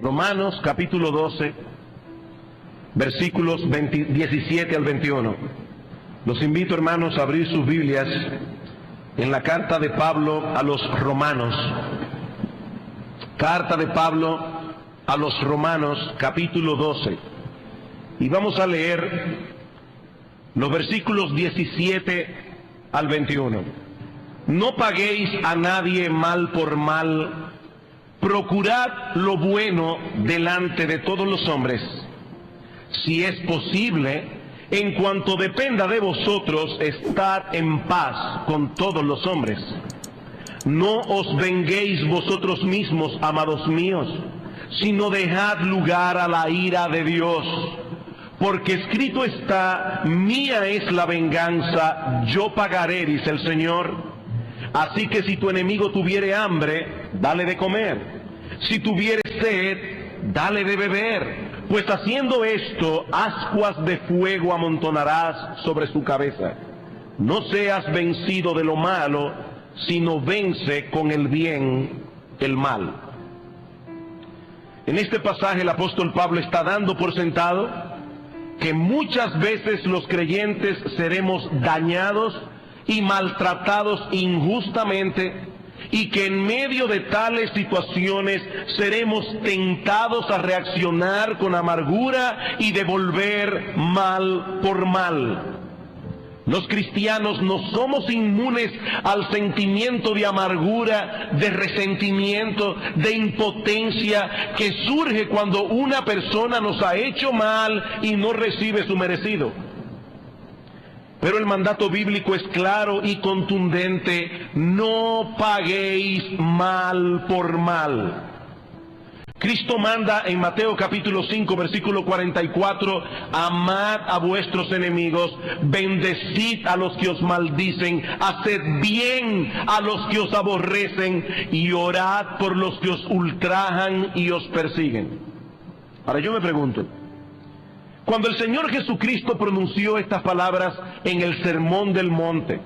Romanos capítulo 12, versículos 17 al 21. Los invito, hermanos, a abrir sus Biblias en la carta de Pablo a los Romanos. Carta de Pablo a los Romanos, capítulo 12. Y vamos a leer los versículos 17 al 21. No paguéis a nadie mal por mal. Procurad lo bueno delante de todos los hombres. Si es posible, en cuanto dependa de vosotros, estad en paz con todos los hombres. No os venguéis vosotros mismos, amados míos, sino dejad lugar a la ira de Dios. Porque escrito está: mía es la venganza, yo pagaré, dice el Señor. Así que si tu enemigo tuviere hambre, dale de comer. Si tuviere sed, dale de beber. Pues haciendo esto, ascuas de fuego amontonarás sobre su cabeza. No seas vencido de lo malo, sino vence con el bien el mal. En este pasaje el apóstol Pablo está dando por sentado que muchas veces los creyentes seremos dañados y maltratados injustamente, y que en medio de tales situaciones seremos tentados a reaccionar con amargura y devolver mal por mal. Los cristianos no somos inmunes al sentimiento de amargura, de resentimiento, de impotencia que surge cuando una persona nos ha hecho mal y no recibe su merecido. Pero el mandato bíblico es claro y contundente: no paguéis mal por mal. Cristo manda en Mateo capítulo 5, versículo 44, amad a vuestros enemigos, bendecid a los que os maldicen, haced bien a los que os aborrecen y orad por los que os ultrajan y os persiguen. Ahora yo me pregunto, cuando el Señor Jesucristo pronunció estas palabras en el Sermón del Monte,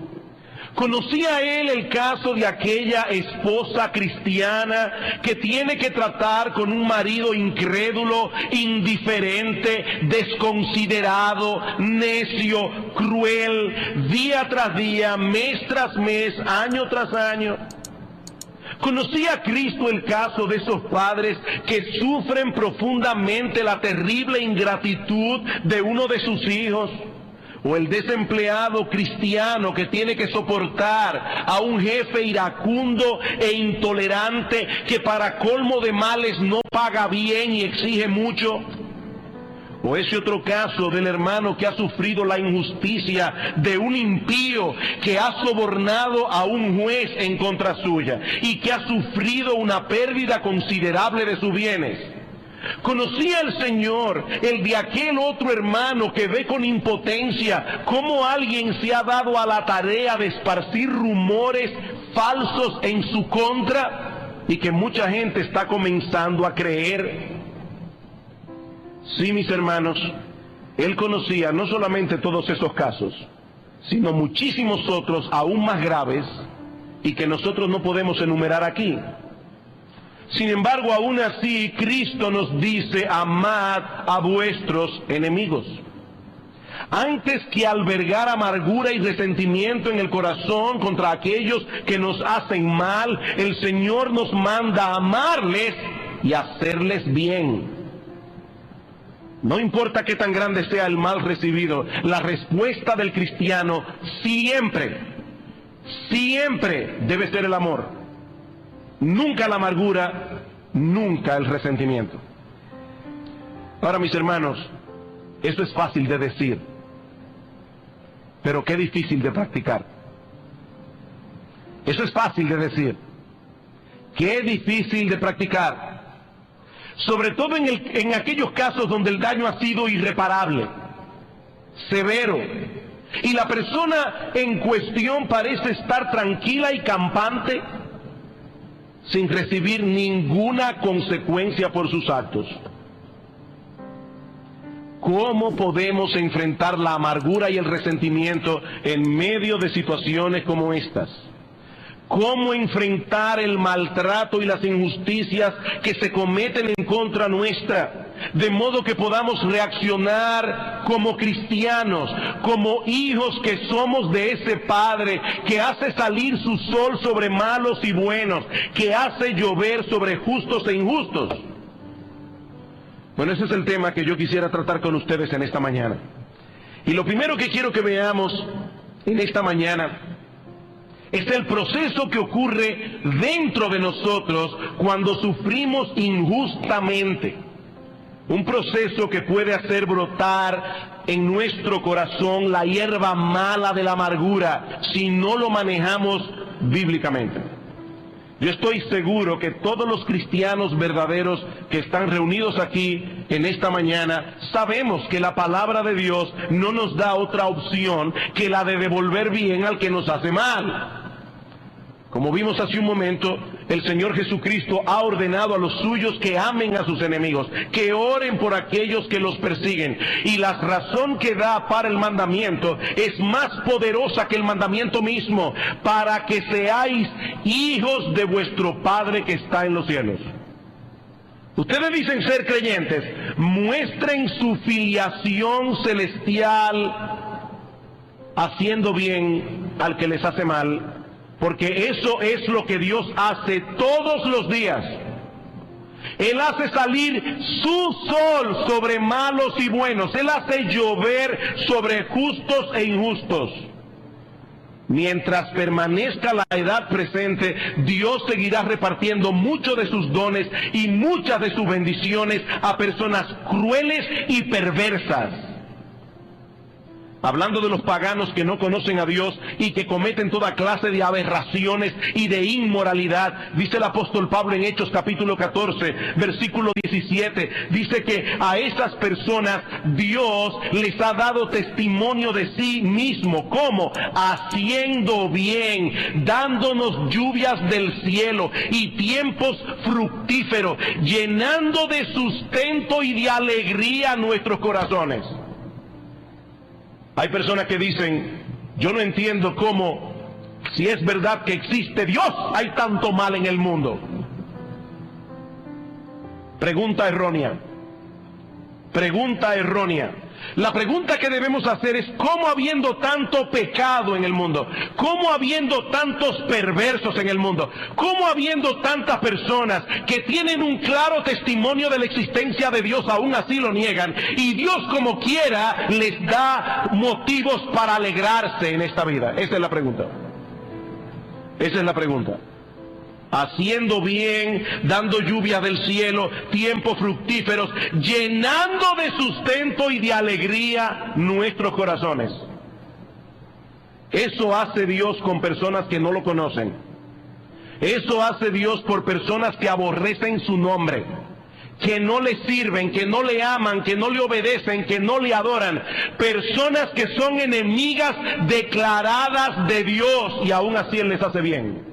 ¿conocía Él el caso de aquella esposa cristiana que tiene que tratar con un marido incrédulo, indiferente, desconsiderado, necio, cruel, día tras día, mes tras mes, año tras año? ¿Conocía Cristo el caso de esos padres que sufren profundamente la terrible ingratitud de uno de sus hijos? ¿O el desempleado cristiano que tiene que soportar a un jefe iracundo e intolerante que para colmo de males no paga bien y exige mucho? ¿O ese otro caso del hermano que ha sufrido la injusticia de un impío que ha sobornado a un juez en contra suya y que ha sufrido una pérdida considerable de sus bienes? ¿Conocía el Señor el de aquel otro hermano que ve con impotencia cómo alguien se ha dado a la tarea de esparcir rumores falsos en su contra y que mucha gente está comenzando a creer? Sí, mis hermanos, Él conocía no solamente todos esos casos, sino muchísimos otros aún más graves y que nosotros no podemos enumerar aquí. Sin embargo, aún así, Cristo nos dice: amad a vuestros enemigos. Antes que albergar amargura y resentimiento en el corazón contra aquellos que nos hacen mal, el Señor nos manda a amarles y hacerles bien. No importa qué tan grande sea el mal recibido, la respuesta del cristiano siempre debe ser el amor. Nunca la amargura, nunca el resentimiento. Ahora, mis hermanos, eso es fácil de decir, pero qué difícil de practicar. Eso es fácil de decir, qué difícil de practicar. Sobre todo en aquellos casos donde el daño ha sido irreparable, severo, y la persona en cuestión parece estar tranquila y campante, sin recibir ninguna consecuencia por sus actos. ¿Cómo podemos enfrentar la amargura y el resentimiento en medio de situaciones como estas? cómo enfrentar el maltrato y las injusticias que se cometen en contra nuestra, de modo que podamos reaccionar como cristianos, como hijos que somos de ese Padre que hace salir su sol sobre malos y buenos, que hace llover sobre justos e injustos. Bueno, ese es el tema que yo quisiera tratar con ustedes en esta mañana. Y lo primero que quiero que veamos en esta mañana es el proceso que ocurre dentro de nosotros cuando sufrimos injustamente. Un proceso que puede hacer brotar en nuestro corazón la hierba mala de la amargura si no lo manejamos bíblicamente. Yo estoy seguro que todos los cristianos verdaderos que están reunidos aquí en esta mañana sabemos que la palabra de Dios no nos da otra opción que la de devolver bien al que nos hace mal. Como vimos hace un momento, el Señor Jesucristo ha ordenado a los suyos que amen a sus enemigos, que oren por aquellos que los persiguen. Y la razón que da para el mandamiento es más poderosa que el mandamiento mismo, para que seáis hijos de vuestro Padre que está en los cielos. Ustedes dicen ser creyentes, muestren su filiación celestial haciendo bien al que les hace mal, porque eso es lo que Dios hace todos los días. Él hace salir su sol sobre malos y buenos. Él hace llover sobre justos e injustos. Mientras permanezca la edad presente, Dios seguirá repartiendo muchos de sus dones y muchas de sus bendiciones a personas crueles y perversas. Hablando de los paganos que no conocen a Dios y que cometen toda clase de aberraciones y de inmoralidad, dice el apóstol Pablo en Hechos capítulo 14, versículo 17, dice que a esas personas Dios les ha dado testimonio de sí mismo. ¿Cómo? Haciendo bien, dándonos lluvias del cielo y tiempos fructíferos, llenando de sustento y de alegría nuestros corazones. Hay personas que dicen, yo no entiendo cómo, si es verdad que existe Dios, hay tanto mal en el mundo. Pregunta errónea. Pregunta errónea. La pregunta que debemos hacer es, ¿cómo habiendo tanto pecado en el mundo? ¿Cómo habiendo tantos perversos en el mundo? ¿Cómo habiendo tantas personas que tienen un claro testimonio de la existencia de Dios, aún así lo niegan? Y Dios, como quiera, les da motivos para alegrarse en esta vida. Esa es la pregunta. Esa es la pregunta. Haciendo bien, dando lluvia del cielo, tiempos fructíferos, llenando de sustento y de alegría nuestros corazones. Eso hace Dios con personas que no lo conocen. Eso hace Dios por personas que aborrecen su nombre, que no le sirven, que no le aman, que no le obedecen, que no le adoran. Personas que son enemigas declaradas de Dios y aún así Él les hace bien.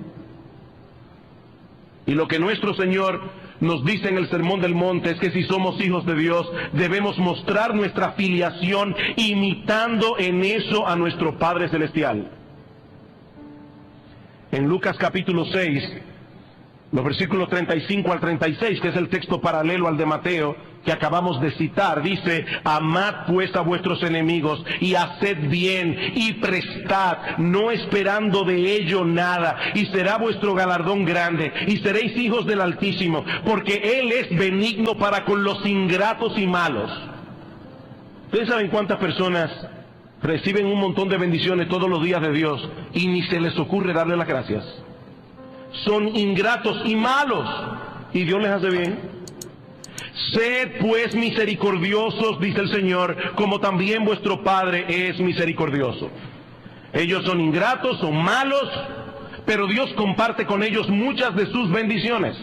Y lo que nuestro Señor nos dice en el Sermón del Monte es que si somos hijos de Dios, debemos mostrar nuestra filiación imitando en eso a nuestro Padre Celestial. En Lucas capítulo 6, los versículos 35 al 36, que es el texto paralelo al de Mateo, que acabamos de citar, dice, amad pues a vuestros enemigos y haced bien y prestad, no esperando de ello nada, y será vuestro galardón grande, y seréis hijos del Altísimo, porque Él es benigno para con los ingratos y malos. ¿Ustedes saben cuántas personas reciben un montón de bendiciones todos los días de Dios y ni se les ocurre darle las gracias? Son ingratos y malos, y Dios les hace bien. Sed pues misericordiosos, dice el Señor, como también vuestro Padre es misericordioso. Ellos son ingratos, son malos, pero Dios comparte con ellos muchas de sus bendiciones.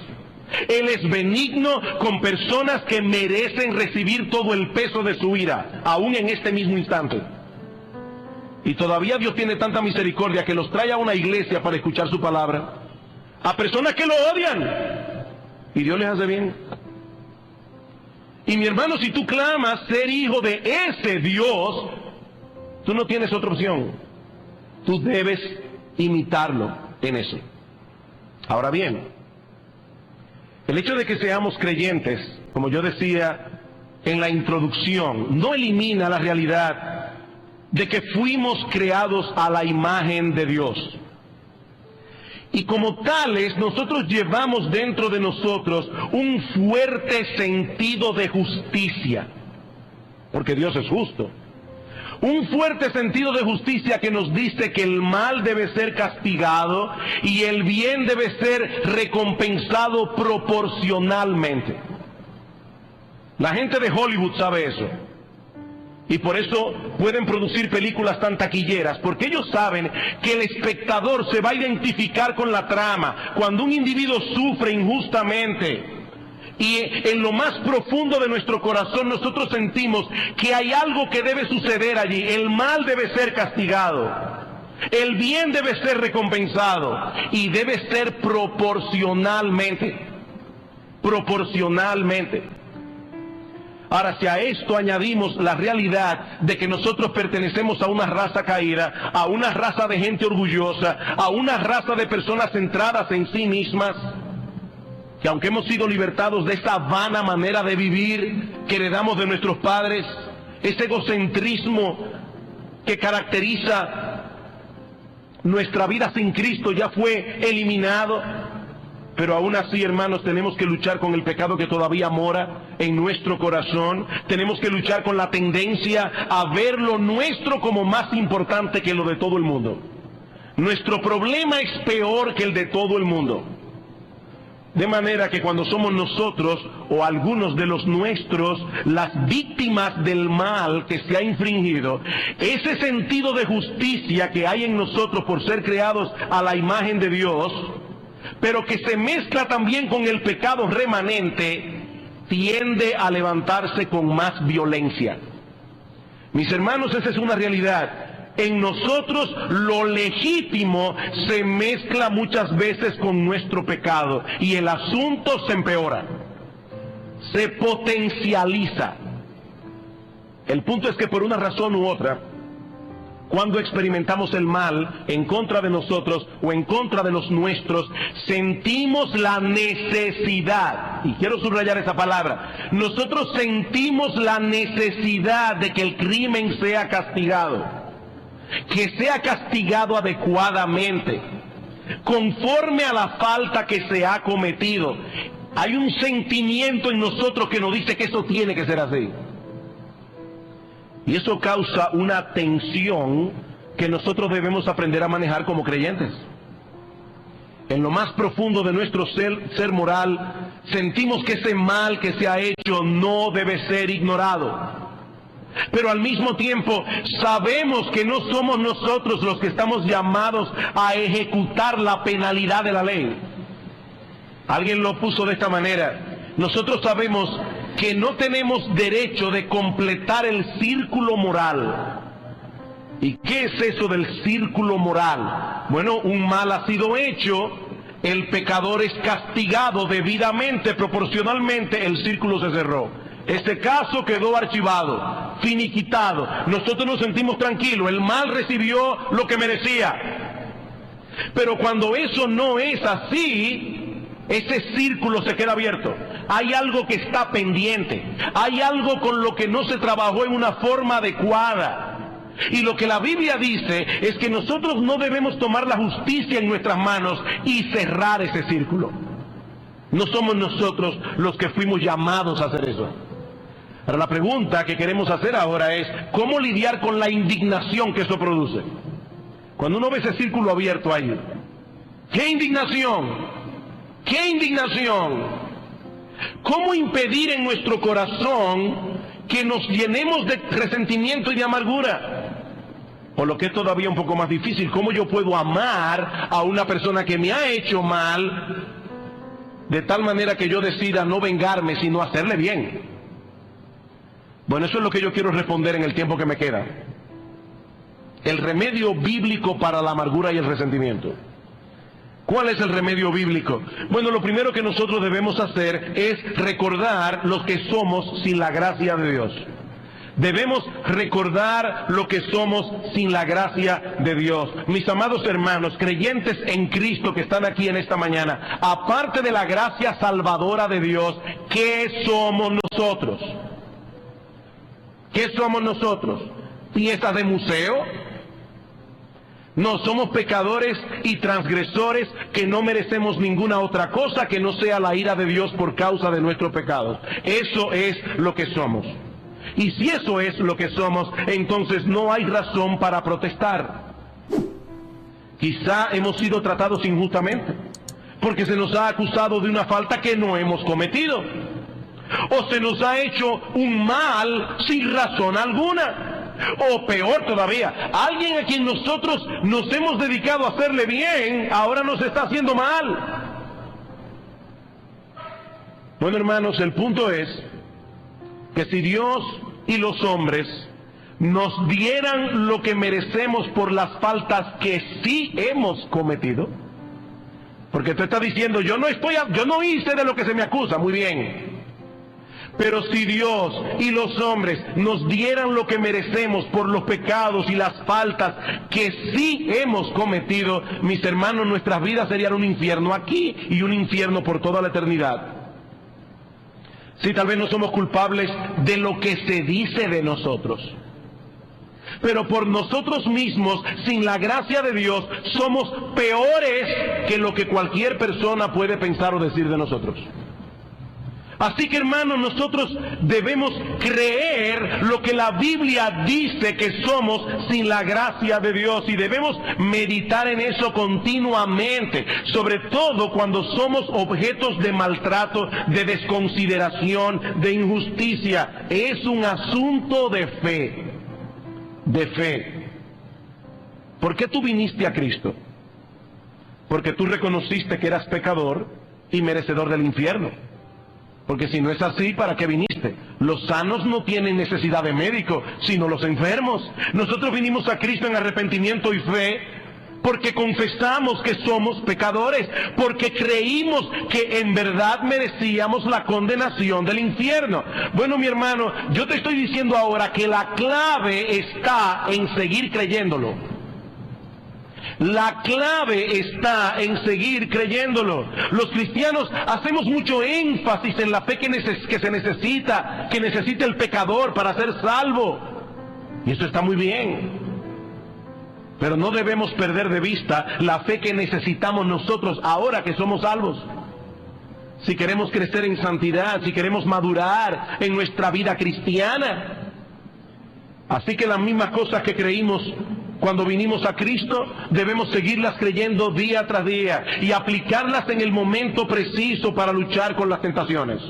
Él es benigno con personas que merecen recibir todo el peso de su ira, aún en este mismo instante. Y todavía Dios tiene tanta misericordia que los trae a una iglesia para escuchar su palabra, a personas que lo odian, y Dios les hace bien. Y mi hermano, si tú clamas ser hijo de ese Dios, tú no tienes otra opción. Tú debes imitarlo en eso. Ahora bien, el hecho de que seamos creyentes, como yo decía en la introducción, no elimina la realidad de que fuimos creados a la imagen de Dios. Y como tales, nosotros llevamos dentro de nosotros un fuerte sentido de justicia, porque Dios es justo. Un fuerte sentido de justicia que nos dice que el mal debe ser castigado y el bien debe ser recompensado proporcionalmente. La gente de Hollywood sabe eso. Y por eso pueden producir películas tan taquilleras, porque ellos saben que el espectador se va a identificar con la trama. Cuando un individuo sufre injustamente, y en lo más profundo de nuestro corazón nosotros sentimos que hay algo que debe suceder allí. El mal debe ser castigado, el bien debe ser recompensado, y debe ser proporcionalmente. Ahora, si a esto añadimos la realidad de que nosotros pertenecemos a una raza caída, a una raza de gente orgullosa, a una raza de personas centradas en sí mismas, que aunque hemos sido libertados de esa vana manera de vivir que heredamos de nuestros padres, ese egocentrismo que caracteriza nuestra vida sin Cristo ya fue eliminado, pero aún así, hermanos, tenemos que luchar con el pecado que todavía mora en nuestro corazón. Tenemos que luchar con la tendencia a ver lo nuestro como más importante que lo de todo el mundo. Nuestro problema es peor que el de todo el mundo. De manera que cuando somos nosotros o algunos de los nuestros las víctimas del mal que se ha infringido, ese sentido de justicia que hay en nosotros por ser creados a la imagen de Dios, pero que se mezcla también con el pecado remanente, tiende a levantarse con más violencia. Mis hermanos, esa es una realidad. En nosotros lo legítimo se mezcla muchas veces con nuestro pecado y el asunto se empeora, se potencializa. El punto es que por una razón u otra, cuando experimentamos el mal en contra de nosotros o en contra de los nuestros, sentimos la necesidad, y quiero subrayar esa palabra, nosotros sentimos la necesidad de que el crimen sea castigado, que sea castigado adecuadamente, conforme a la falta que se ha cometido. Hay un sentimiento en nosotros que nos dice que eso tiene que ser así. Y eso causa una tensión que nosotros debemos aprender a manejar como creyentes. En lo más profundo de nuestro ser moral, sentimos que ese mal que se ha hecho no debe ser ignorado. Pero al mismo tiempo sabemos que no somos nosotros los que estamos llamados a ejecutar la penalidad de la ley. Alguien lo puso de esta manera: nosotros sabemos que no tenemos derecho de completar el círculo moral. ¿Y qué es eso del círculo moral? Bueno, un mal ha sido hecho, el pecador es castigado debidamente, proporcionalmente, el círculo se cerró. Este caso quedó archivado, finiquitado. Nosotros nos sentimos tranquilos, el mal recibió lo que merecía. Pero cuando eso no es así, ese círculo se queda abierto. Hay algo que está pendiente, hay algo con lo que no se trabajó en una forma adecuada. Y lo que la Biblia dice es que nosotros no debemos tomar la justicia en nuestras manos y cerrar ese círculo. No somos nosotros los que fuimos llamados a hacer eso. Ahora, la pregunta que queremos hacer ahora es: ¿cómo lidiar con la indignación que eso produce? Cuando uno ve ese círculo abierto ahí, ¡qué indignación! ¡Qué indignación! ¿Cómo impedir en nuestro corazón que nos llenemos de resentimiento y de amargura? O lo que es todavía un poco más difícil, ¿cómo yo puedo amar a una persona que me ha hecho mal de tal manera que yo decida no vengarme, sino hacerle bien? Bueno, eso es lo que yo quiero responder en el tiempo que me queda. El remedio bíblico para la amargura y el resentimiento. ¿Cuál es el remedio bíblico? Bueno, lo primero que nosotros debemos hacer es recordar los que somos sin la gracia de Dios. Debemos recordar lo que somos sin la gracia de Dios. Mis amados hermanos, creyentes en Cristo que están aquí en esta mañana, aparte de la gracia salvadora de Dios, ¿qué somos nosotros? ¿Qué somos nosotros? ¿Piezas de museo? No, somos pecadores y transgresores que no merecemos ninguna otra cosa que no sea la ira de Dios por causa de nuestros pecados. Eso es lo que somos. Y si eso es lo que somos, entonces no hay razón para protestar. Quizá hemos sido tratados injustamente, porque se nos ha acusado de una falta que no hemos cometido. O se nos ha hecho un mal sin razón alguna. O peor todavía, alguien a quien nosotros nos hemos dedicado a hacerle bien, ahora nos está haciendo mal. Bueno, hermanos, el punto es que si Dios y los hombres nos dieran lo que merecemos por las faltas que sí hemos cometido, porque tú estás diciendo, yo no hice de lo que se me acusa, muy bien, pero si Dios y los hombres nos dieran lo que merecemos por los pecados y las faltas que sí hemos cometido, mis hermanos, nuestras vidas serían un infierno aquí y un infierno por toda la eternidad. Sí, tal vez no somos culpables de lo que se dice de nosotros, pero por nosotros mismos, sin la gracia de Dios, somos peores que lo que cualquier persona puede pensar o decir de nosotros. Así que, hermanos, nosotros debemos creer lo que la Biblia dice que somos sin la gracia de Dios, y debemos meditar en eso continuamente, sobre todo cuando somos objetos de maltrato, de desconsideración, de injusticia. Es un asunto de fe, de fe. ¿Por qué tú viniste a Cristo? Porque tú reconociste que eras pecador y merecedor del infierno. Porque si no es así, ¿para qué viniste? Los sanos no tienen necesidad de médico, sino los enfermos. Nosotros vinimos a Cristo en arrepentimiento y fe porque confesamos que somos pecadores, porque creímos que en verdad merecíamos la condenación del infierno. Bueno, mi hermano, yo te estoy diciendo ahora que la clave está en seguir creyéndolo. La clave está en seguir creyéndolo. Los cristianos hacemos mucho énfasis en la fe que se necesita, que necesita el pecador para ser salvo. Y eso está muy bien. Pero no debemos perder de vista la fe que necesitamos nosotros ahora que somos salvos. Si queremos crecer en santidad, si queremos madurar en nuestra vida cristiana. Así que las mismas cosas que creímos cuando vinimos a Cristo, debemos seguirlas creyendo día tras día y aplicarlas en el momento preciso para luchar con las tentaciones.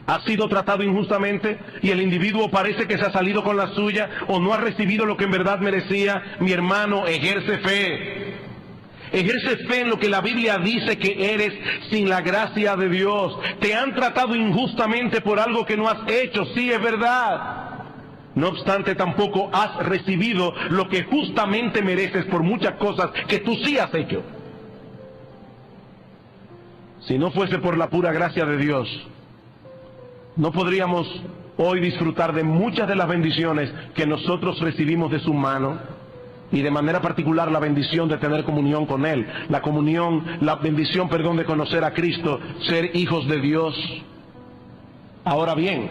Ha sido tratado injustamente y el individuo parece que se ha salido con la suya o no ha recibido lo que en verdad merecía. Mi hermano, ejerce fe. Ejerce fe en lo que la Biblia dice que eres sin la gracia de Dios. Te han tratado injustamente por algo que no has hecho, sí, es verdad. No obstante, tampoco has recibido lo que justamente mereces por muchas cosas que tú sí has hecho. Si no fuese por la pura gracia de Dios, no podríamos hoy disfrutar de muchas de las bendiciones que nosotros recibimos de su mano, y de manera particular la bendición de tener comunión con Él, la bendición de conocer a Cristo, ser hijos de Dios. Ahora bien,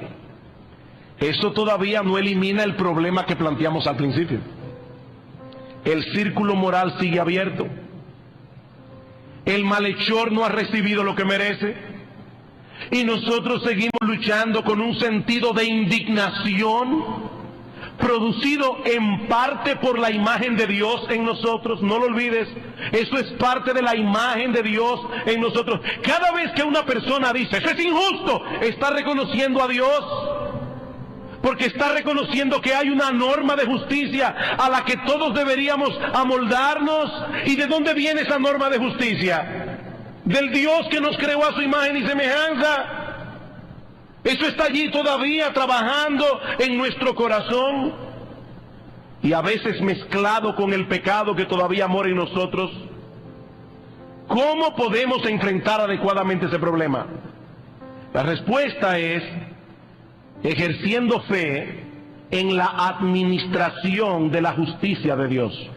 eso todavía no elimina el problema que planteamos al principio. El círculo moral sigue abierto. El malhechor no ha recibido lo que merece. Y nosotros seguimos luchando con un sentido de indignación, producido en parte por la imagen de Dios en nosotros. No lo olvides, eso es parte de la imagen de Dios en nosotros. Cada vez que una persona dice, eso es injusto, está reconociendo a Dios. Porque está reconociendo que hay una norma de justicia a la que todos deberíamos amoldarnos. ¿Y de dónde viene esa norma de justicia? Del Dios que nos creó a su imagen y semejanza. Eso está allí todavía trabajando en nuestro corazón. Y a veces mezclado con el pecado que todavía mora en nosotros. ¿Cómo podemos enfrentar adecuadamente ese problema? La respuesta es ejerciendo fe en la administración de la justicia de Dios.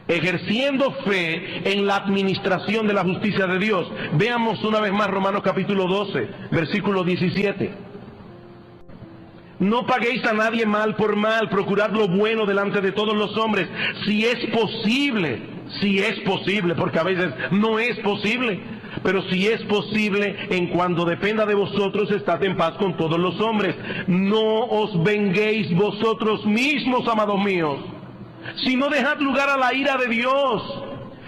Ejerciendo fe en la administración de la justicia de Dios. Veamos una vez más Romanos capítulo 12, versículo 17. No paguéis a nadie mal por mal, procurad lo bueno delante de todos los hombres, si es posible, porque a veces no es posible, pero si es posible, en cuanto dependa de vosotros, estad en paz con todos los hombres. No os venguéis vosotros mismos, amados míos, sino dejad lugar a la ira de Dios,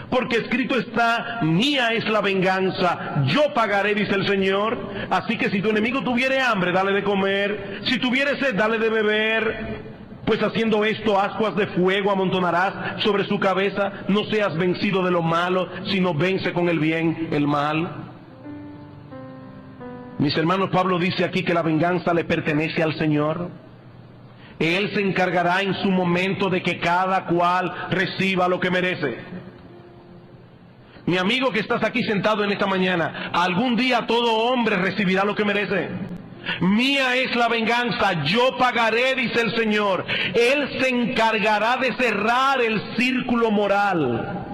porque escrito está: mía es la venganza, yo pagaré, dice el Señor. Así que si tu enemigo tuviere hambre, dale de comer; si tuviere sed, dale de beber. Pues haciendo esto, ascuas de fuego amontonarás sobre su cabeza. No seas vencido de lo malo, sino vence con el bien el mal. Mis hermanos, Pablo dice aquí que la venganza le pertenece al Señor. Él se encargará en su momento de que cada cual reciba lo que merece. Mi amigo que estás aquí sentado en esta mañana, algún día todo hombre recibirá lo que merece. Mía es la venganza, yo pagaré, dice el Señor. Él se encargará de cerrar el círculo moral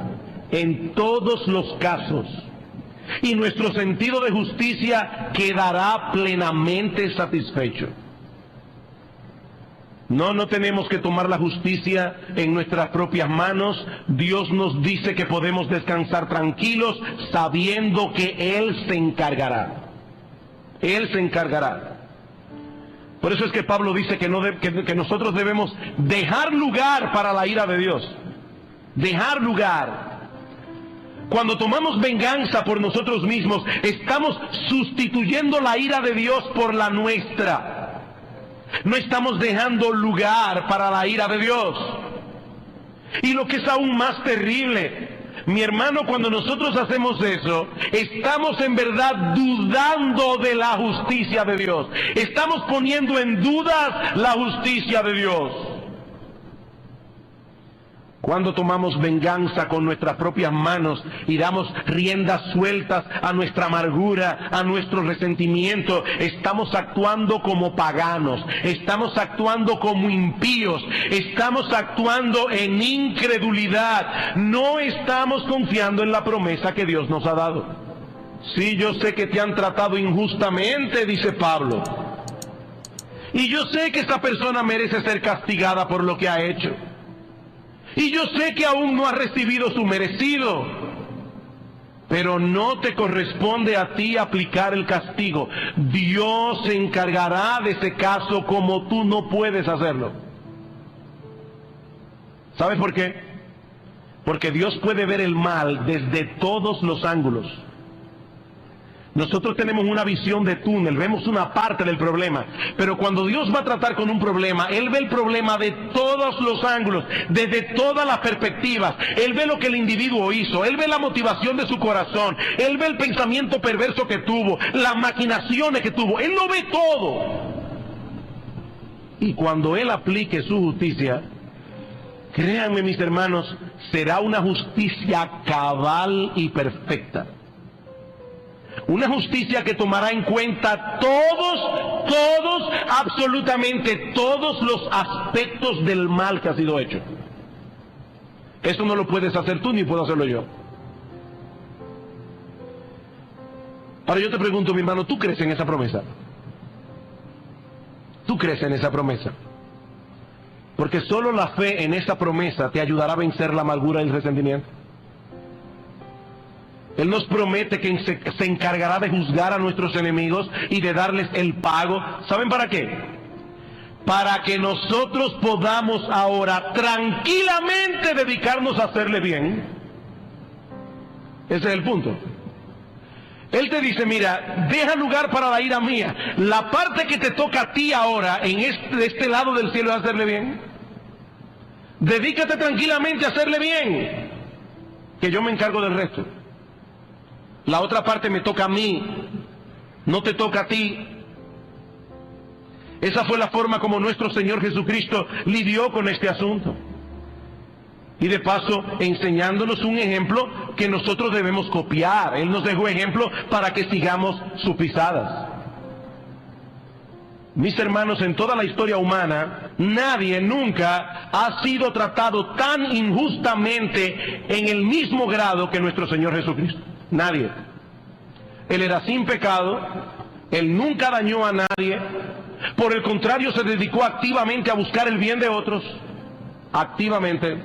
en todos los casos. Y nuestro sentido de justicia quedará plenamente satisfecho. No tenemos que tomar la justicia en nuestras propias manos. Dios nos dice que podemos descansar tranquilos sabiendo que Él se encargará. Él se encargará. Por eso es que Pablo dice que nosotros debemos dejar lugar para la ira de Dios. Dejar lugar. Cuando tomamos venganza por nosotros mismos, estamos sustituyendo la ira de Dios por la nuestra. No estamos dejando lugar para la ira de Dios. Y lo que es aún más terrible, mi hermano, cuando nosotros hacemos eso, estamos en verdad dudando de la justicia de Dios. Estamos poniendo en dudas la justicia de Dios. Cuando tomamos venganza con nuestras propias manos y damos riendas sueltas a nuestra amargura, a nuestro resentimiento, estamos actuando como paganos, estamos actuando como impíos, estamos actuando en incredulidad, no estamos confiando en la promesa que Dios nos ha dado. Sí, yo sé que te han tratado injustamente, dice Pablo, y yo sé que esta persona merece ser castigada por lo que ha hecho. Y yo sé que aún no ha recibido su merecido, pero no te corresponde a ti aplicar el castigo. Dios se encargará de ese caso como tú no puedes hacerlo. ¿Sabes por qué? Porque Dios puede ver el mal desde todos los ángulos. Nosotros tenemos una visión de túnel, vemos una parte del problema, pero cuando Dios va a tratar con un problema, Él ve el problema de todos los ángulos, desde todas las perspectivas. Él ve lo que el individuo hizo, Él ve la motivación de su corazón, Él ve el pensamiento perverso que tuvo, las maquinaciones que tuvo, Él lo ve todo. Y cuando Él aplique su justicia, créanme mis hermanos, será una justicia cabal y perfecta. Una justicia que tomará en cuenta todos, absolutamente todos los aspectos del mal que ha sido hecho. Eso no lo puedes hacer tú ni puedo hacerlo yo. Ahora yo te pregunto, mi hermano, ¿tú crees en esa promesa? ¿Tú crees en esa promesa? Porque solo la fe en esa promesa te ayudará a vencer la amargura y el resentimiento. Él nos promete que se encargará de juzgar a nuestros enemigos y de darles el pago. ¿Saben para qué? Para que nosotros podamos ahora tranquilamente dedicarnos a hacerle bien. Ese es el punto. Él te dice, mira, deja lugar para la ira mía. La parte que te toca a ti ahora, en este lado del cielo, es hacerle bien. Dedícate tranquilamente a hacerle bien, que yo me encargo del resto. La otra parte me toca a mí, no te toca a ti. Esa fue la forma como nuestro Señor Jesucristo lidió con este asunto. Y de paso, enseñándonos un ejemplo que nosotros debemos copiar. Él nos dejó ejemplo para que sigamos sus pisadas. Mis hermanos, en toda la historia humana, nadie nunca ha sido tratado tan injustamente en el mismo grado que nuestro Señor Jesucristo. Nadie. Él era sin pecado, Él nunca dañó a nadie, por el contrario se dedicó activamente a buscar el bien de otros, activamente,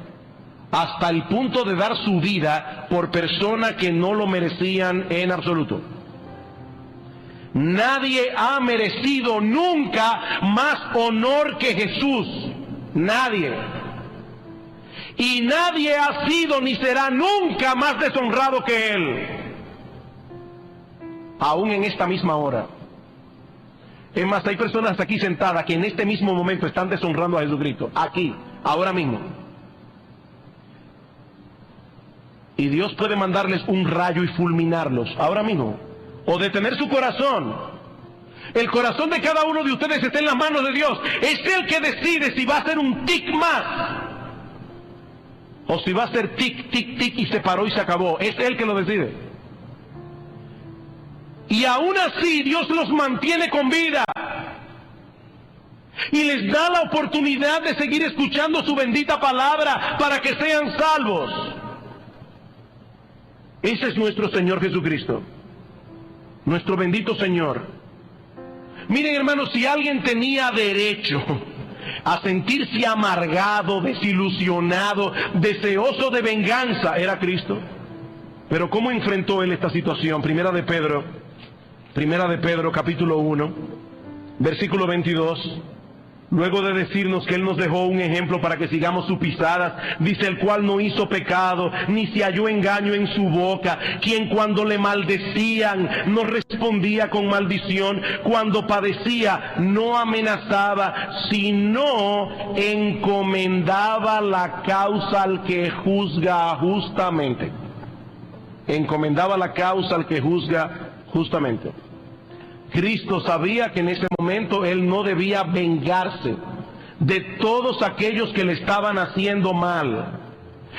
hasta el punto de dar su vida por personas que no lo merecían en absoluto. Nadie ha merecido nunca más honor que Jesús. Nadie. Y nadie ha sido ni será nunca más deshonrado que Él. Aún en esta misma hora. Es más, hay personas aquí sentadas que en este mismo momento están deshonrando a Jesucristo. Aquí, ahora mismo. Y Dios puede mandarles un rayo y fulminarlos ahora mismo. O detener su corazón. El corazón de cada uno de ustedes está en las manos de Dios. Es Él que decide si va a ser un tic más, o si va a ser tic, tic, tic y se paró y se acabó. Es Él que lo decide. Y aún así Dios los mantiene con vida. Y les da la oportunidad de seguir escuchando su bendita palabra para que sean salvos. Ese es nuestro Señor Jesucristo. Nuestro bendito Señor. Miren, hermanos, si alguien tenía derecho a sentirse amargado, desilusionado, deseoso de venganza, era Cristo. Pero ¿cómo enfrentó Él esta situación? Primera de Pedro capítulo 1, versículo 22. Luego de decirnos que Él nos dejó un ejemplo para que sigamos sus pisadas, dice: el cual no hizo pecado, ni se halló engaño en su boca, quien cuando le maldecían no respondía con maldición, cuando padecía no amenazaba, sino encomendaba la causa al que juzga justamente. Encomendaba la causa al que juzga justamente. Cristo sabía que en ese momento Él no debía vengarse de todos aquellos que le estaban haciendo mal.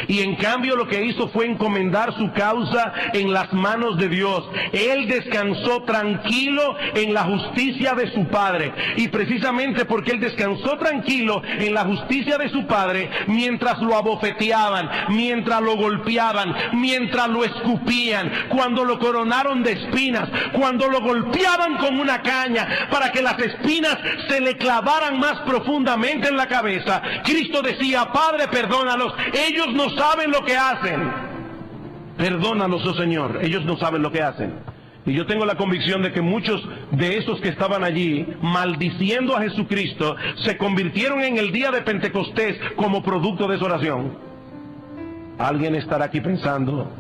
Y en cambio lo que hizo fue encomendar su causa en las manos de Dios. Él descansó tranquilo en la justicia de su Padre. Y precisamente porque Él descansó tranquilo en la justicia de su Padre, mientras lo abofeteaban, mientras lo golpeaban, mientras lo escupían, cuando lo coronaron de espinas, cuando lo golpeaban con una caña para que las espinas se le clavaran más profundamente en la cabeza, Cristo decía: Padre, perdónalos, ellos no saben lo que hacen. Perdónalos, oh Señor, ellos no saben lo que hacen. Y yo tengo la convicción de que muchos de esos que estaban allí maldiciendo a Jesucristo se convirtieron en el día de Pentecostés como producto de esa oración. Alguien estará aquí pensando: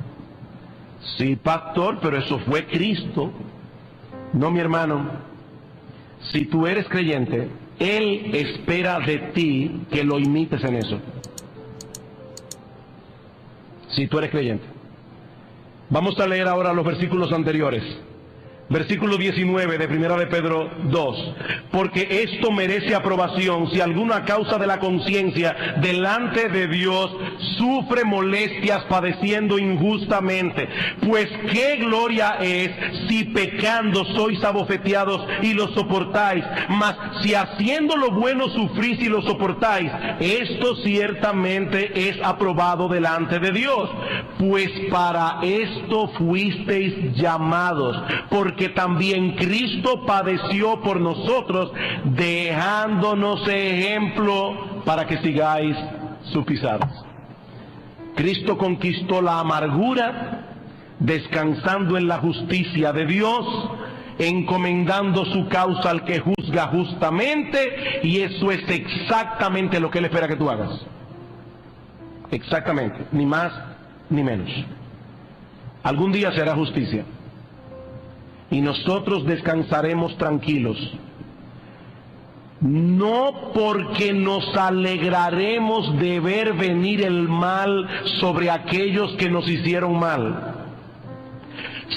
sí, pastor, pero eso fue Cristo. No, mi hermano, si tú eres creyente, Él espera de ti que lo imites en eso. Si tú eres creyente. Vamos a leer ahora los versículos anteriores. Versículo 19 de Primera de Pedro 2. Porque esto merece aprobación si alguno a causa de la conciencia delante de Dios sufre molestias padeciendo injustamente. Pues qué gloria es si pecando sois abofeteados y lo soportáis. Mas si haciendo lo bueno sufrís y lo soportáis, esto ciertamente es aprobado delante de Dios. Pues para esto fuisteis llamados, porque también Cristo padeció por nosotros, dejándonos ejemplo para que sigáis sus pisadas. Cristo conquistó la amargura, descansando en la justicia de Dios, encomendando su causa al que juzga justamente, y eso es exactamente lo que Él espera que tú hagas. Exactamente, ni más ni menos. Algún día se hará justicia y nosotros descansaremos tranquilos, no porque nos alegraremos de ver venir el mal sobre aquellos que nos hicieron mal,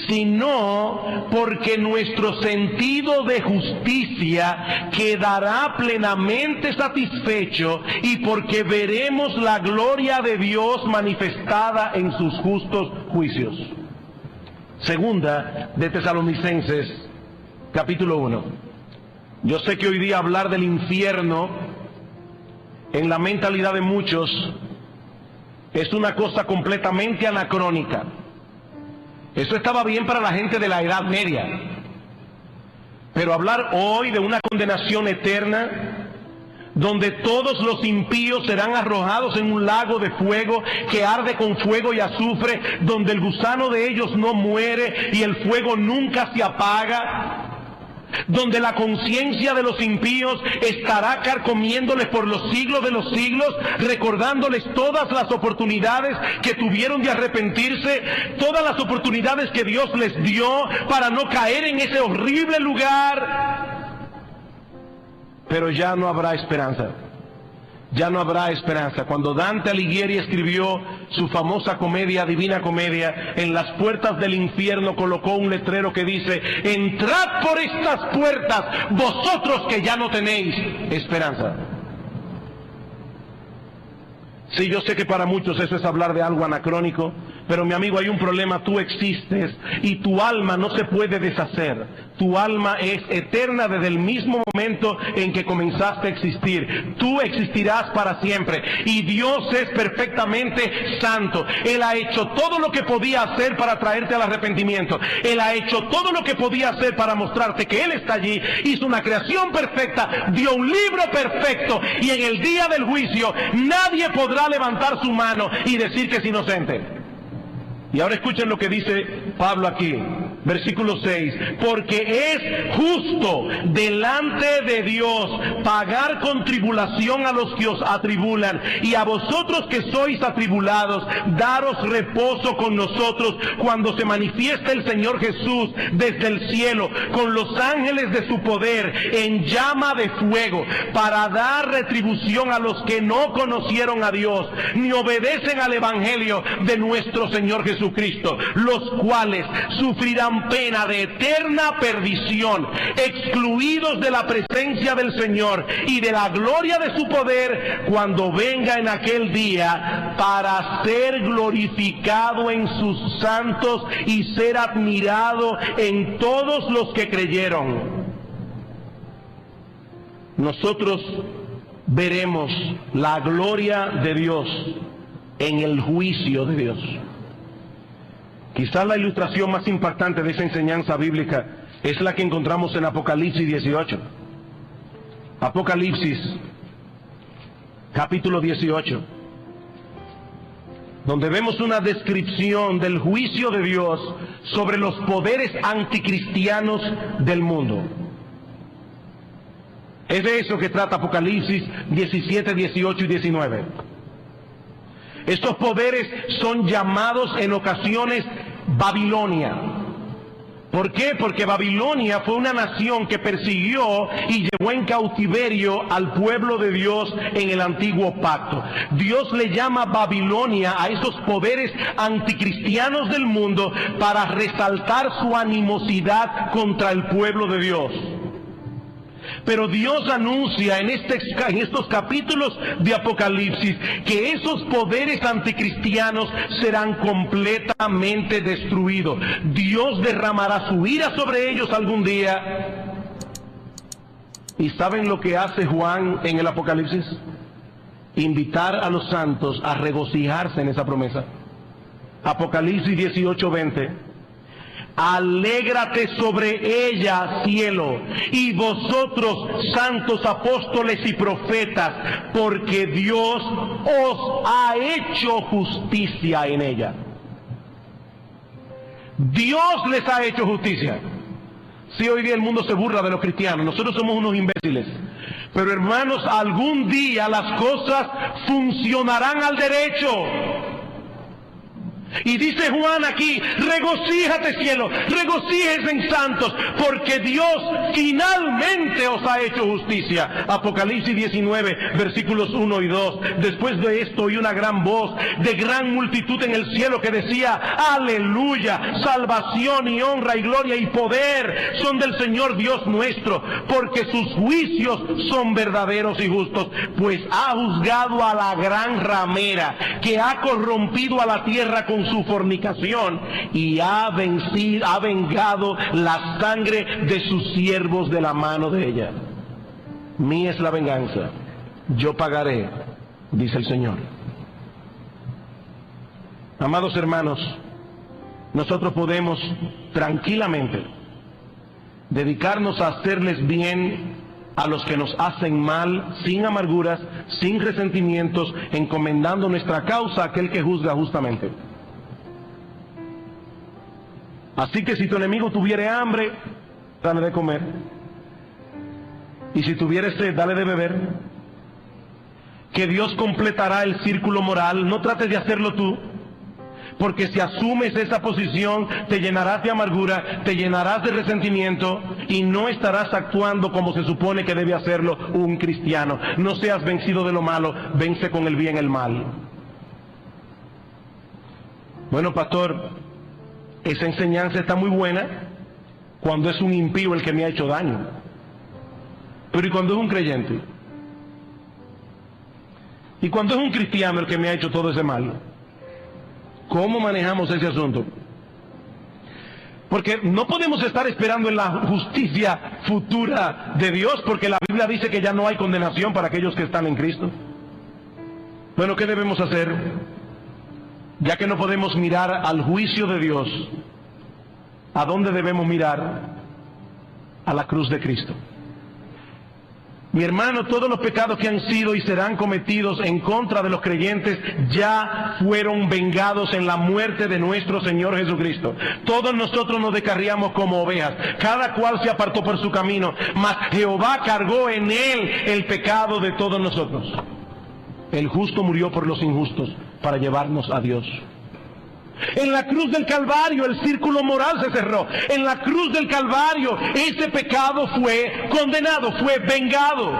sino porque nuestro sentido de justicia quedará plenamente satisfecho y porque veremos la gloria de Dios manifestada en sus justos juicios. Segunda de Tesalonicenses, capítulo 1. Yo sé que hoy día hablar del infierno en la mentalidad de muchos es una cosa completamente anacrónica. Eso estaba bien para la gente de la Edad Media, pero hablar hoy de una condenación eterna, donde todos los impíos serán arrojados en un lago de fuego que arde con fuego y azufre, donde el gusano de ellos no muere y el fuego nunca se apaga, donde la conciencia de los impíos estará carcomiéndoles por los siglos de los siglos, recordándoles todas las oportunidades que tuvieron de arrepentirse, todas las oportunidades que Dios les dio para no caer en ese horrible lugar. Pero ya no habrá esperanza. Ya no habrá esperanza. Cuando Dante Alighieri escribió su famosa comedia, Divina Comedia, en las puertas del infierno colocó un letrero que dice: entrad por estas puertas, vosotros que ya no tenéis esperanza. Sí, yo sé que para muchos eso es hablar de algo anacrónico, pero mi amigo, hay un problema: tú existes y tu alma no se puede deshacer. Tu alma es eterna desde el mismo momento en que comenzaste a existir. Tú existirás para siempre y Dios es perfectamente santo. Él ha hecho todo lo que podía hacer para traerte al arrepentimiento. Él ha hecho todo lo que podía hacer para mostrarte que Él está allí. Hizo una creación perfecta, dio un libro perfecto, y en el día del juicio nadie podrá levantar su mano y decir que es inocente. Y ahora escuchen lo que dice Pablo aquí, versículo 6. Porque es justo delante de Dios pagar con tribulación a los que os atribulan, y a vosotros que sois atribulados, daros reposo con nosotros cuando se manifieste el Señor Jesús desde el cielo con los ángeles de su poder en llama de fuego, para dar retribución a los que no conocieron a Dios ni obedecen al Evangelio de nuestro Señor Jesucristo, los cuales sufrirán pena de eterna perdición, excluidos de la presencia del Señor y de la gloria de su poder, cuando venga en aquel día para ser glorificado en sus santos y ser admirado en todos los que creyeron. Nosotros veremos la gloria de Dios en el juicio de Dios. Quizás la ilustración más impactante de esa enseñanza bíblica es la que encontramos en Apocalipsis 18. Apocalipsis, capítulo 18, donde vemos una descripción del juicio de Dios sobre los poderes anticristianos del mundo. Es de eso que trata Apocalipsis 17, 18 y 19. Estos poderes son llamados en ocasiones Babilonia. ¿Por qué? Porque Babilonia fue una nación que persiguió y llevó en cautiverio al pueblo de Dios en el antiguo pacto. Dios le llama Babilonia a esos poderes anticristianos del mundo para resaltar su animosidad contra el pueblo de Dios. Pero Dios anuncia en estos capítulos de Apocalipsis que esos poderes anticristianos serán completamente destruidos. Dios derramará su ira sobre ellos algún día. ¿Y saben lo que hace Juan en el Apocalipsis? Invitar a los santos a regocijarse en esa promesa. Apocalipsis 18:20. Alégrate sobre ella, cielo, y vosotros, santos apóstoles y profetas, porque Dios os ha hecho justicia en ella. Dios les ha hecho justicia. Sí, hoy día el mundo se burla de los cristianos, nosotros somos unos imbéciles. Pero hermanos, algún día las cosas funcionarán al derecho. Y dice Juan aquí: regocíjate, cielo, regocíjese en santos, porque Dios finalmente os ha hecho justicia. Apocalipsis 19, versículos 1 y 2. Después de esto oí una gran voz de gran multitud en el cielo que decía: aleluya, salvación y honra y gloria y poder son del Señor Dios nuestro, porque sus juicios son verdaderos y justos, pues ha juzgado a la gran ramera que ha corrompido a la tierra con su fornicación, y ha vengado la sangre de sus siervos de la mano de ella. mía es la venganza, yo pagaré, dice el Señor. Amados hermanos, nosotros podemos tranquilamente dedicarnos a hacerles bien a los que nos hacen mal, sin amarguras, sin resentimientos, encomendando nuestra causa a aquel que juzga justamente. Así que si tu enemigo tuviere hambre, dale de comer. Y si tuviere sed, dale de beber. Que Dios completará el círculo moral. No trates de hacerlo tú, porque si asumes esa posición, te llenarás de amargura, te llenarás de resentimiento y no estarás actuando como se supone que debe hacerlo un cristiano. No seas vencido de lo malo, vence con el bien el mal. Bueno, pastor, esa enseñanza está muy buena cuando es un impío el que me ha hecho daño. Pero ¿y cuando es un creyente? ¿Y cuando es un cristiano el que me ha hecho todo ese mal? ¿Cómo manejamos ese asunto? Porque no podemos estar esperando en la justicia futura de Dios, porque la Biblia dice que ya no hay condenación para aquellos que están en Cristo. Bueno, ¿qué debemos hacer? Ya que no podemos mirar al juicio de Dios, ¿a dónde debemos mirar? A la cruz de Cristo. Mi hermano, todos los pecados que han sido y serán cometidos en contra de los creyentes ya fueron vengados en la muerte de nuestro Señor Jesucristo. Todos nosotros nos descarriamos como ovejas, cada cual se apartó por su camino, mas Jehová cargó en él el pecado de todos nosotros. El justo murió por los injustos para llevarnos a Dios. En la cruz del Calvario el círculo moral se cerró. En la cruz del Calvario ese pecado fue condenado, fue vengado.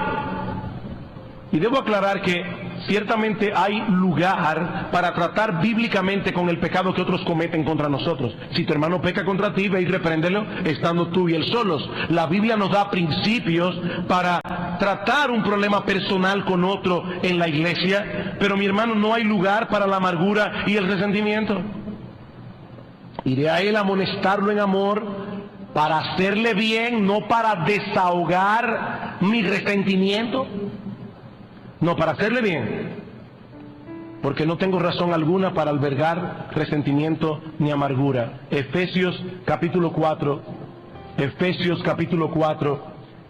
Y debo aclarar que ciertamente hay lugar para tratar bíblicamente con el pecado que otros cometen contra nosotros. Si tu hermano peca contra ti, ve y repréndelo estando tú y él solos. La Biblia nos da principios para tratar un problema personal con otro en la iglesia, pero mi hermano, no hay lugar para la amargura y el resentimiento. Iré a él a amonestarlo en amor para hacerle bien, no para desahogar mi resentimiento. No, para hacerle bien, porque no tengo razón alguna para albergar resentimiento ni amargura. Efesios capítulo 4,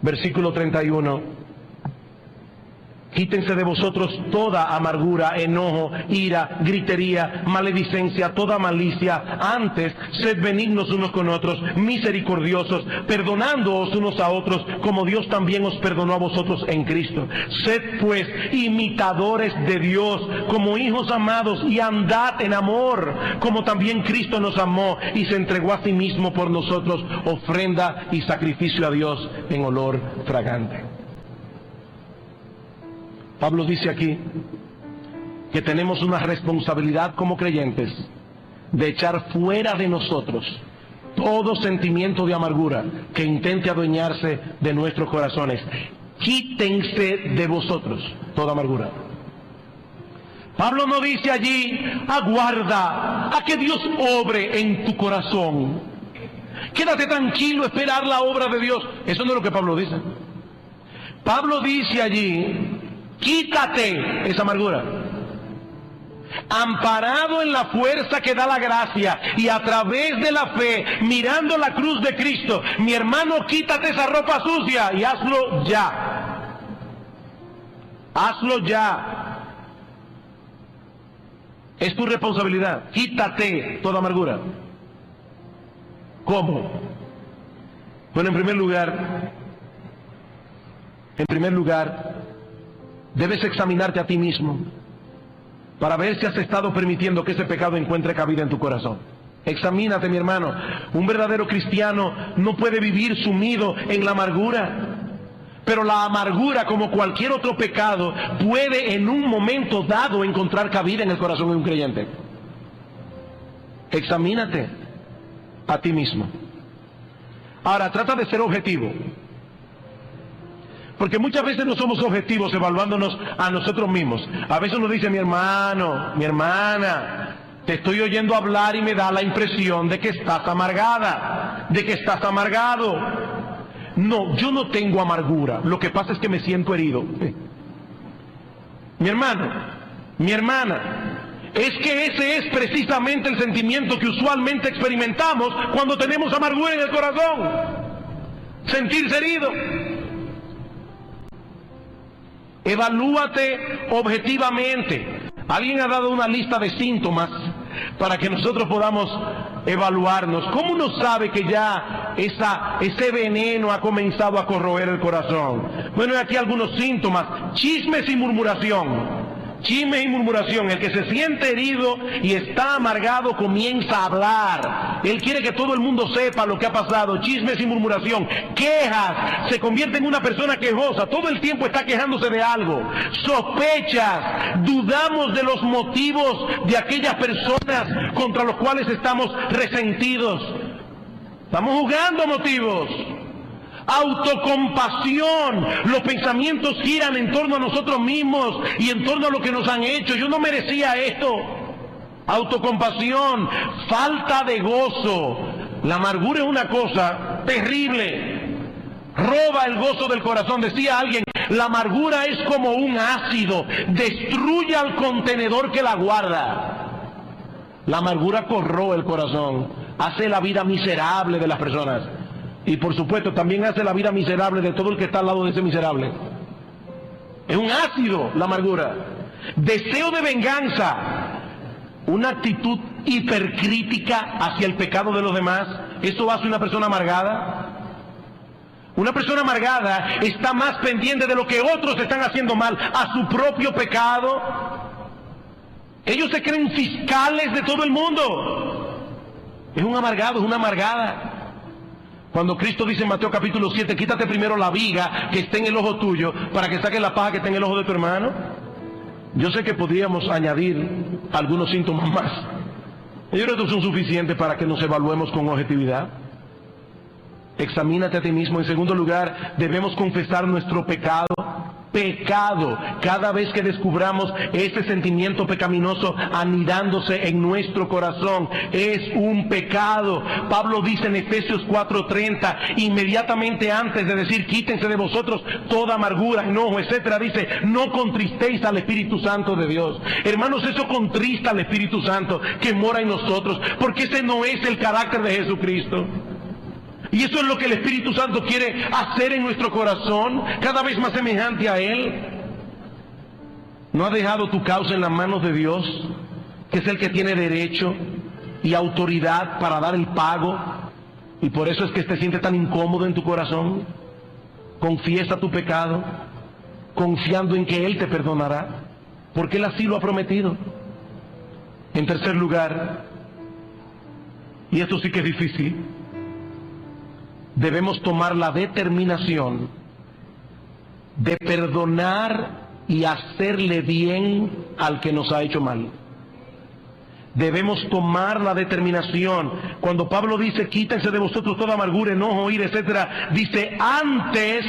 versículo 31. Quítense de vosotros toda amargura, enojo, ira, gritería, maledicencia, toda malicia. Antes, sed benignos unos con otros, misericordiosos, perdonándoos unos a otros, como Dios también os perdonó a vosotros en Cristo. Sed pues imitadores de Dios, como hijos amados, y andad en amor, como también Cristo nos amó y se entregó a sí mismo por nosotros, ofrenda y sacrificio a Dios en olor fragante. Pablo dice aquí que tenemos una responsabilidad como creyentes de echar fuera de nosotros todo sentimiento de amargura que intente adueñarse de nuestros corazones. Quítense de vosotros toda amargura. Pablo no dice allí, aguarda a que Dios obre en tu corazón. Quédate tranquilo, esperar la obra de Dios. Eso no es lo que Pablo dice. Pablo dice allí, quítate esa amargura, amparado en la fuerza que da la gracia y a través de la fe, mirando la cruz de Cristo. Mi hermano, quítate esa ropa sucia y hazlo ya. Hazlo ya. Es tu responsabilidad. Quítate toda amargura. ¿Cómo? Bueno, en primer lugar, debes examinarte a ti mismo para ver si has estado permitiendo que ese pecado encuentre cabida en tu corazón. Examínate, mi hermano. Un verdadero cristiano no puede vivir sumido en la amargura. Pero la amargura, como cualquier otro pecado, puede en un momento dado encontrar cabida en el corazón de un creyente. Examínate a ti mismo. Ahora, trata de ser objetivo. Porque muchas veces no somos objetivos evaluándonos a nosotros mismos. A veces uno dice, mi hermano, mi hermana, te estoy oyendo hablar y me da la impresión de que estás amargada, de que estás amargado. No, yo no tengo amargura, lo que pasa es que me siento herido. Mi hermano, mi hermana, es que ese es precisamente el sentimiento que usualmente experimentamos cuando tenemos amargura en el corazón. Sentirse herido. Evalúate objetivamente. Alguien ha dado una lista de síntomas para que nosotros podamos evaluarnos. ¿Cómo uno sabe que ya ese veneno ha comenzado a corroer el corazón? Bueno, aquí algunos síntomas: chismes y murmuración. Chisme y murmuración. El que se siente herido y está amargado comienza a hablar. Él quiere que todo el mundo sepa lo que ha pasado. Chismes y murmuración. Quejas. Se convierte en una persona quejosa. Todo el tiempo está quejándose de algo. Sospechas. Dudamos de los motivos de aquellas personas contra los cuales estamos resentidos. Estamos jugando motivos. Autocompasión. Los pensamientos giran en torno a nosotros mismos y en torno a lo que nos han hecho. Yo no merecía esto. Autocompasión. Falta de gozo. La amargura es una cosa terrible. Roba el gozo del corazón. Decía alguien: la amargura es como un ácido, destruye al contenedor que la guarda. La amargura corroe el corazón, hace la vida miserable de las personas. Y por supuesto también hace la vida miserable de todo el que está al lado de ese miserable. Es un ácido la amargura. Deseo de venganza. Una actitud hipercrítica hacia el pecado de los demás. ¿Eso hace una persona amargada? Una persona amargada está más pendiente de lo que otros están haciendo mal, a su propio pecado. Ellos se creen fiscales de todo el mundo. Es un amargado, es una amargada. Cuando Cristo dice en Mateo capítulo 7, quítate primero la viga que esté en el ojo tuyo para que saques la paja que esté en el ojo de tu hermano. Yo sé que podríamos añadir algunos síntomas más. Yo creo que son suficientes para que nos evaluemos con objetividad. Examínate a ti mismo. En segundo lugar, debemos confesar nuestro pecado. Pecado. Cada vez que descubramos ese sentimiento pecaminoso anidándose en nuestro corazón, es un pecado. Pablo dice en Efesios 4:30, inmediatamente antes de decir quítense de vosotros toda amargura, enojo, etcétera, dice: no contristéis al Espíritu Santo de Dios. Hermanos, eso contrista al Espíritu Santo que mora en nosotros, porque ese no es el carácter de Jesucristo. Y eso es lo que el Espíritu Santo quiere hacer en nuestro corazón, cada vez más semejante a Él. ¿No has dejado tu causa en las manos de Dios, que es el que tiene derecho y autoridad para dar el pago? Y por eso es que te sientes tan incómodo en tu corazón. Confiesa tu pecado, confiando en que Él te perdonará, porque Él así lo ha prometido. En tercer lugar, y esto sí que es difícil, debemos tomar la determinación de perdonar y hacerle bien al que nos ha hecho mal. Debemos tomar la determinación. Cuando Pablo dice quítense de vosotros toda amargura, enojo, ira, etcétera, dice: antes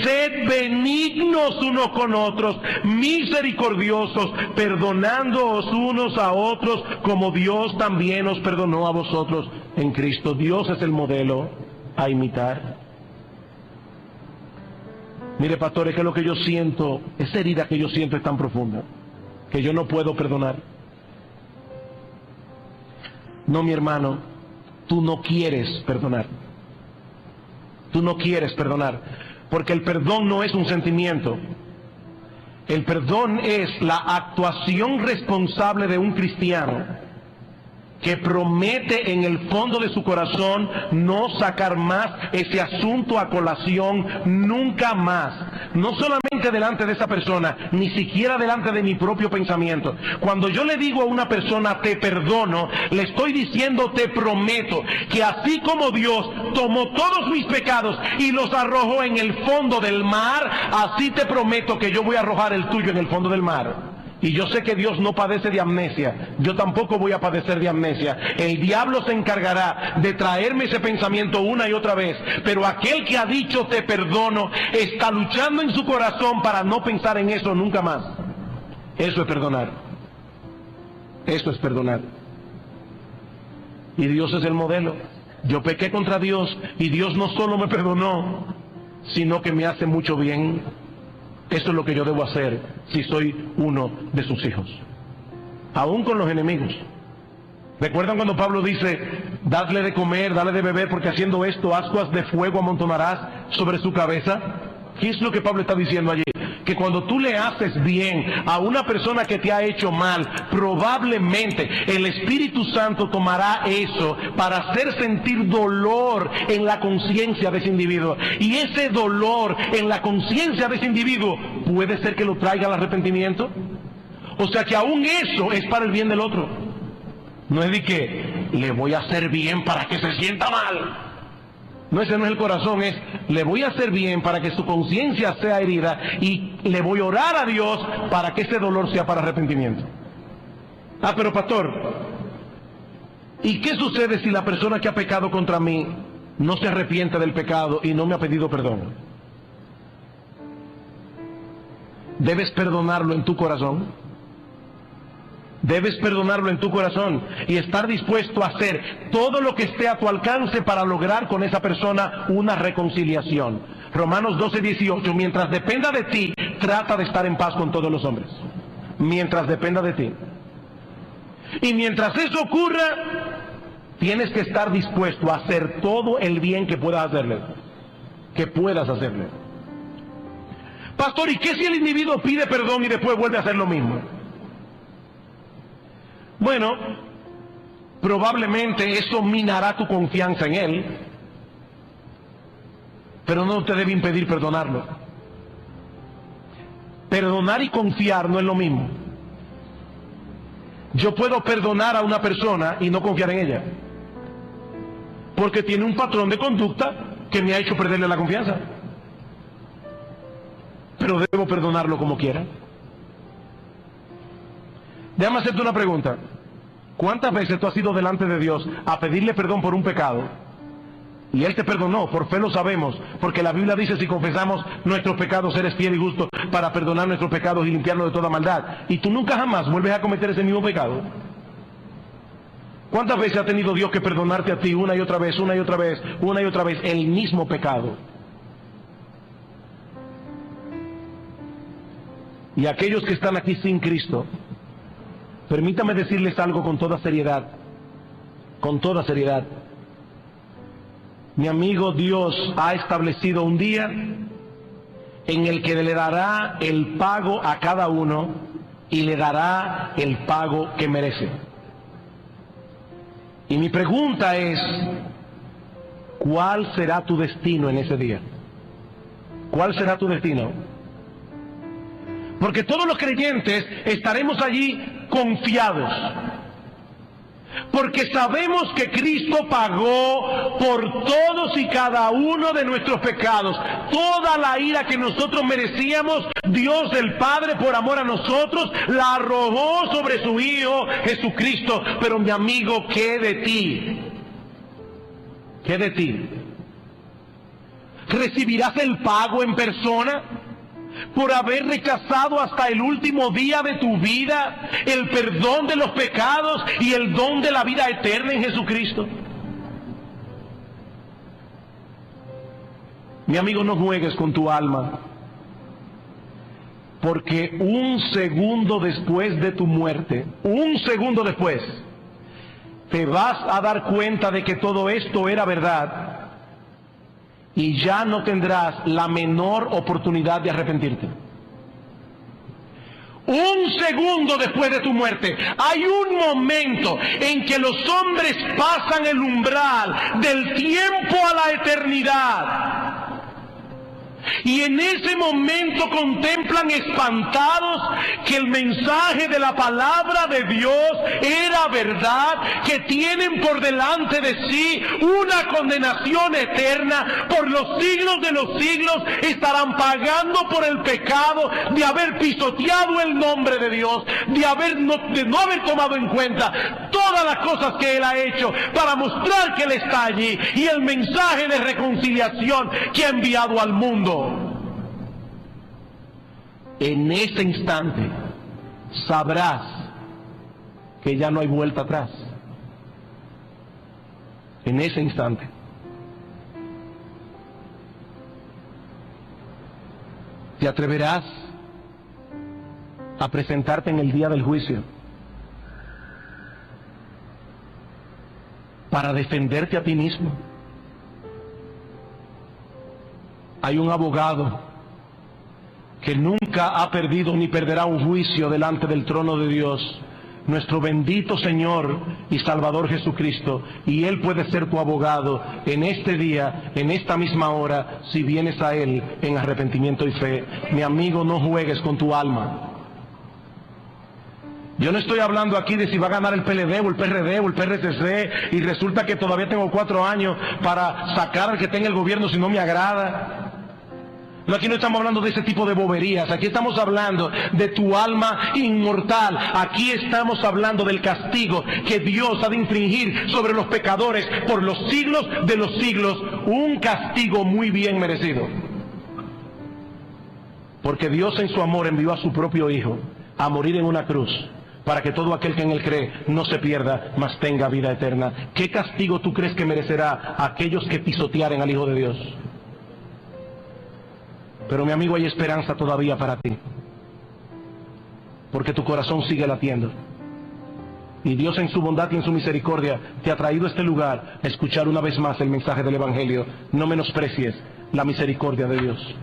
sed benignos unos con otros, misericordiosos, perdonándoos unos a otros, como Dios también os perdonó a vosotros en Cristo. Dios es el modelo a imitar. Mire, pastor, es que lo que yo siento, esa herida que yo siento es tan profunda que yo no puedo perdonar. No, mi hermano, tú no quieres perdonar. Tú no quieres perdonar, porque el perdón no es un sentimiento. El perdón es la actuación responsable de un cristiano que promete en el fondo de su corazón no sacar más ese asunto a colación nunca más. No solamente delante de esa persona, ni siquiera delante de mi propio pensamiento. Cuando yo le digo a una persona te perdono, le estoy diciendo te prometo que así como Dios tomó todos mis pecados y los arrojó en el fondo del mar, así te prometo que yo voy a arrojar el tuyo en el fondo del mar. Y yo sé que Dios no padece de amnesia. Yo tampoco voy a padecer de amnesia. El diablo se encargará de traerme ese pensamiento una y otra vez. Pero aquel que ha dicho te perdono está luchando en su corazón para no pensar en eso nunca más. Eso es perdonar. Eso es perdonar. Y Dios es el modelo. Yo pequé contra Dios y Dios no solo me perdonó, sino que me hace mucho bien. Eso es lo que yo debo hacer si soy uno de sus hijos, aún con los enemigos. ¿Recuerdan cuando Pablo dice, dadle de comer, dale de beber, porque haciendo esto ascuas de fuego amontonarás sobre su cabeza? ¿Qué es lo que Pablo está diciendo allí? Que cuando tú le haces bien a una persona que te ha hecho mal, probablemente el Espíritu Santo tomará eso para hacer sentir dolor en la conciencia de ese individuo. Y ese dolor en la conciencia de ese individuo puede ser que lo traiga al arrepentimiento. O sea que aún eso es para el bien del otro. No es de que le voy a hacer bien para que se sienta mal. No, ese no es el corazón, es le voy a hacer bien para que su conciencia sea herida y le voy a orar a Dios para que ese dolor sea para arrepentimiento. Ah, pero pastor, ¿y qué sucede si la persona que ha pecado contra mí no se arrepiente del pecado y no me ha pedido perdón? ¿Debes perdonarlo en tu corazón? Debes perdonarlo en tu corazón y estar dispuesto a hacer todo lo que esté a tu alcance para lograr con esa persona una reconciliación. Romanos 12:18, mientras dependa de ti, trata de estar en paz con todos los hombres. Mientras dependa de ti. Y mientras eso ocurra, tienes que estar dispuesto a hacer todo el bien que puedas hacerle. Que puedas hacerle. Pastor, ¿y qué si el individuo pide perdón y después vuelve a hacer lo mismo? Bueno, probablemente eso minará tu confianza en él, pero no te debe impedir perdonarlo. Perdonar y confiar no es lo mismo. Yo puedo perdonar a una persona y no confiar en ella, porque tiene un patrón de conducta que me ha hecho perderle la confianza. Pero debo perdonarlo como quiera. Déjame hacerte una pregunta. ¿Cuántas veces tú has ido delante de Dios a pedirle perdón por un pecado y Él te perdonó? Por fe lo sabemos, porque la Biblia dice, si confesamos nuestros pecados, eres fiel y justo para perdonar nuestros pecados y limpiarlos de toda maldad. Y tú nunca jamás vuelves a cometer ese mismo pecado. ¿Cuántas veces ha tenido Dios que perdonarte a ti una y otra vez, una y otra vez, una y otra vez el mismo pecado? Y aquellos que están aquí sin Cristo, permítame decirles algo con toda seriedad, con toda seriedad. Mi amigo, Dios ha establecido un día en el que le dará el pago a cada uno y le dará el pago que merece. Y mi pregunta es, ¿cuál será tu destino en ese día? ¿Cuál será tu destino? Porque todos los creyentes estaremos allí confiados, porque sabemos que Cristo pagó por todos y cada uno de nuestros pecados. Toda la ira que nosotros merecíamos, Dios el Padre, por amor a nosotros, la arrojó sobre su Hijo Jesucristo. Pero mi amigo, ¿qué de ti? ¿Qué de ti? ¿Recibirás el pago en persona por haber rechazado hasta el último día de tu vida el perdón de los pecados y el don de la vida eterna en Jesucristo? Mi amigo, no juegues con tu alma, porque un segundo después de tu muerte, un segundo después, te vas a dar cuenta de que todo esto era verdad. Y ya no tendrás la menor oportunidad de arrepentirte. Un segundo después de tu muerte, hay un momento en que los hombres pasan el umbral del tiempo a la eternidad. Y en ese momento contemplan espantados que el mensaje de la palabra de Dios era verdad, que tienen por delante de sí una condenación eterna. Por los siglos de los siglos estarán pagando por el pecado de haber pisoteado el nombre de Dios, de no haber tomado en cuenta todas las cosas que Él ha hecho para mostrar que Él está allí, y el mensaje de reconciliación que ha enviado al mundo. En ese instante sabrás que ya no hay vuelta atrás. En ese instante. ¿Te atreverás a presentarte en el día del juicio para defenderte a ti mismo? Hay un abogado que nunca ha perdido ni perderá un juicio delante del trono de Dios, nuestro bendito Señor y Salvador Jesucristo, y Él puede ser tu abogado en este día, en esta misma hora, si vienes a Él en arrepentimiento y fe. Mi amigo, no juegues con tu alma. Yo no estoy hablando aquí de si va a ganar el PLD o el PRD o el PRCC y resulta que todavía tengo 4 años para sacar al que tenga el gobierno si no me agrada. No, aquí no estamos hablando de ese tipo de boberías. Aquí estamos hablando de tu alma inmortal. Aquí estamos hablando del castigo que Dios ha de infligir sobre los pecadores por los siglos de los siglos. Un castigo muy bien merecido. Porque Dios en su amor envió a su propio Hijo a morir en una cruz para que todo aquel que en Él cree no se pierda, mas tenga vida eterna. ¿Qué castigo tú crees que merecerá a aquellos que pisotearen al Hijo de Dios? Pero mi amigo, hay esperanza todavía para ti, porque tu corazón sigue latiendo. Y Dios en su bondad y en su misericordia te ha traído a este lugar a escuchar una vez más el mensaje del Evangelio. No menosprecies la misericordia de Dios.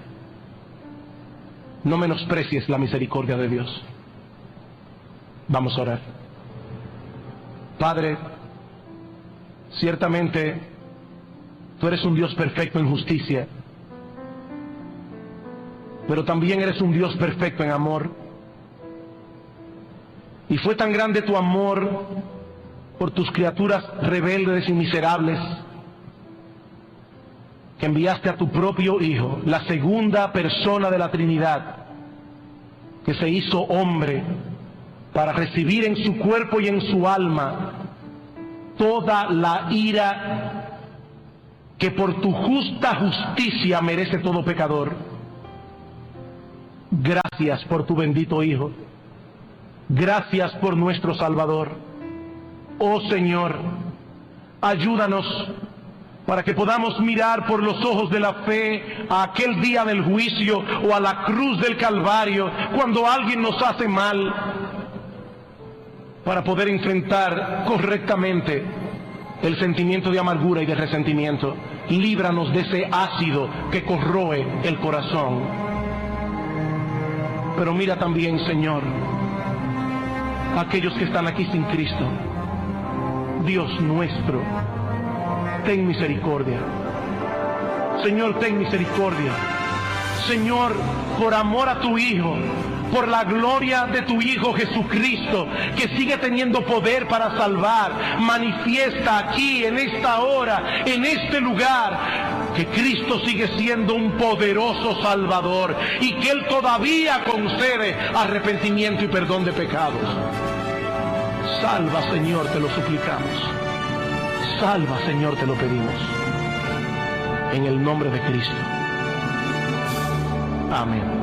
No menosprecies la misericordia de Dios. Vamos a orar. Padre, ciertamente tú eres un Dios perfecto en justicia, pero también eres un Dios perfecto en amor. Y fue tan grande tu amor por tus criaturas rebeldes y miserables que enviaste a tu propio Hijo, la segunda persona de la Trinidad, que se hizo hombre para recibir en su cuerpo y en su alma toda la ira que por tu justa justicia merece todo pecador. Gracias por tu bendito Hijo. Gracias por nuestro Salvador. Oh Señor, ayúdanos para que podamos mirar por los ojos de la fe a aquel día del juicio o a la cruz del Calvario cuando alguien nos hace mal, para poder enfrentar correctamente el sentimiento de amargura y de resentimiento. Líbranos de ese ácido que corroe el corazón. Pero mira también, Señor, a aquellos que están aquí sin Cristo. Dios nuestro, ten misericordia. Señor, ten misericordia. Señor, por amor a tu Hijo, por la gloria de tu Hijo Jesucristo, que sigue teniendo poder para salvar, manifiesta aquí, en esta hora, en este lugar, que Cristo sigue siendo un poderoso Salvador y que Él todavía concede arrepentimiento y perdón de pecados. Salva, Señor, te lo suplicamos. Salva, Señor, te lo pedimos. En el nombre de Cristo. Amén.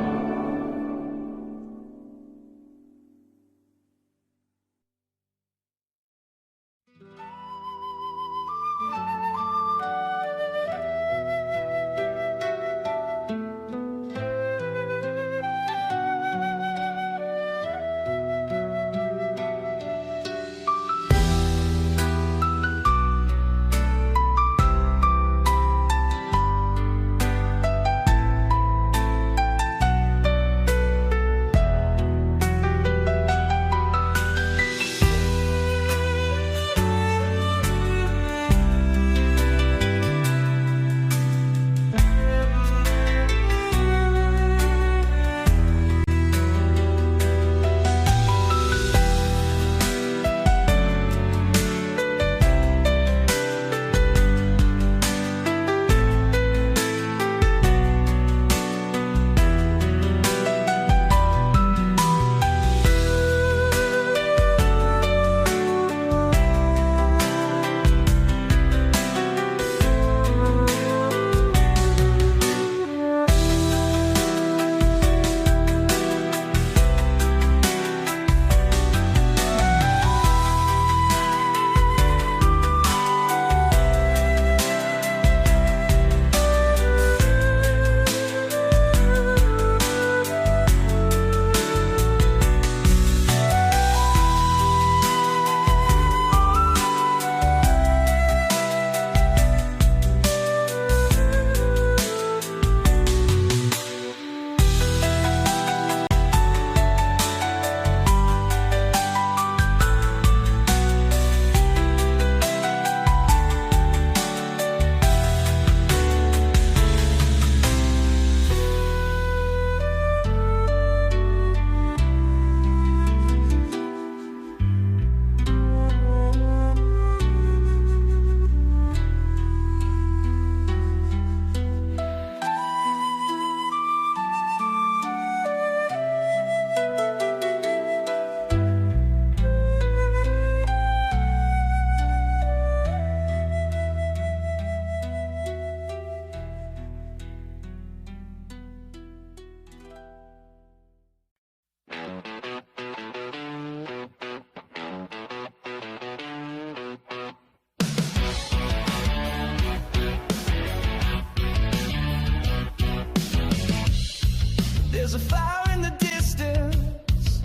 There's a fire in the distance,